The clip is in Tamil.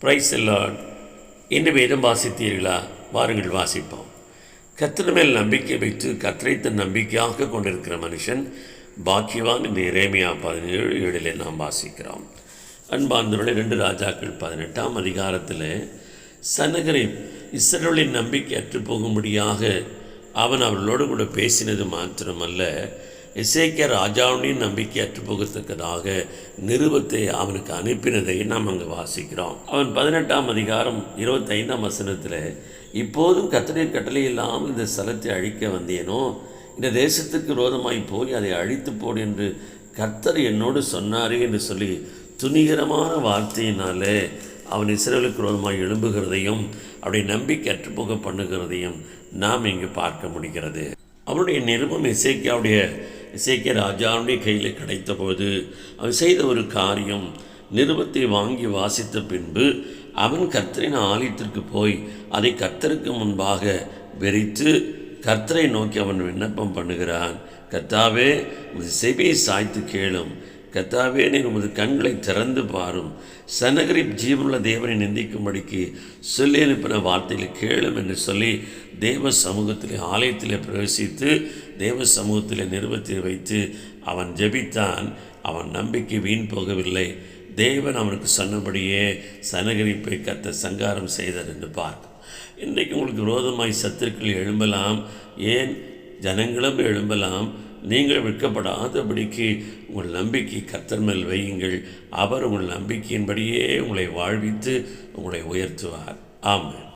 பிரைஸ் எல்லாம். இன்று வேதம் வாசித்தீர்களா? வாருங்கள் வாசிப்போம். கர்த்தர் மேல் நம்பிக்கை வைத்து கர்த்தரை தன் நம்பிக்கையாக கொண்டிருக்கிற மனுஷன் பாக்கியவான் என்று எரேமியா 17:7 நாம் வாசிக்கிறோம். அன்பார்ந்தவர்களே, 2 ராஜாக்கள் 18ஆம் அதிகாரத்தில் சனகரிப் இஸ்ரவேலின் நம்பிக்கை அற்று போகும்படியாக அவன் அவர்களோடு கூட பேசினது மாத்திரமல்ல, எசேக்கியா ராஜாவுடைய நம்பிக்கை அற்று போகத்தக்கதாக நிருபத்தை அவனுக்கு அனுப்பினதை நாம் அங்கே வாசிக்கிறோம். அவன் 18ஆம் அதிகாரம் 25ஆம் வசனத்தில், இப்போதும் கர்த்தரின் கட்டளை இல்லாமல் இந்த ஸ்தலத்தை அழிக்க வந்தேனோ, இந்த தேசத்துக்கு விரோதமாய் போய் அதை அழித்து போடு என்று கர்த்தர் என்னோடு சொன்னாரே என்று சொல்லி துணிகரமான வார்த்தையினாலே அவன் இஸ்ரவேலுக்கு விரோதமாய் எழும்புகிறதையும் அவருடைய நம்பிக்கை அற்றுப்போக பண்ணுகிறதையும் நாம் இங்கு பார்க்க முடிகிறது. அவருடைய நிருபம் எசேக்கியா ராஜாவுடைய கையில் கிடைத்த போது அவன் செய்த ஒரு காரியம், நிருபத்தை வாங்கி வாசித்த பின்பு அவன் கர்த்தரின் ஆலயத்திற்கு போய் அதை கர்த்தருக்கு முன்பாக வெறித்து கர்த்தரை நோக்கி அவன் விண்ணப்பம் பண்ணுகிறான். கர்த்தாவே, உமது செவியை சாய்த்து கேளும். கர்த்தாவே, நீர் உமது கண்களை திறந்து பாரும். சனகரிப் ஜீவனுள்ள தேவனை நிந்திக்கும்படிக்கு சொல்லி அனுப்பின வார்த்தைகளை கேளும் என்று சொல்லி தேவ சமூகத்திலே ஆலயத்தில் பிரவேசித்து தேவ சமூகத்தில் நிருபத்தை வைத்து அவன் ஜெபித்தான். அவன் நம்பிக்கை வீண் போகவில்லை. தேவன் அவனுக்கு சொன்னபடியே சனகரிப்பை கர்த்தர் சங்காரம் செய்தார் என்று பார்க்கும். இன்றைக்கு உங்களுக்கு விரோதமாய் சத்துருக்கள் எழும்பலாம், ஏன் ஜனங்களும் எழும்பலாம். நீங்கள் விற்கப்படாதபடிக்கு உங்கள் நம்பிக்கை கர்த்தர் மேல் வையுங்கள். அவர் உங்கள் நம்பிக்கையின்படியே உங்களை வாழ்வித்து உங்களை உயர்த்துவார். ஆமென்.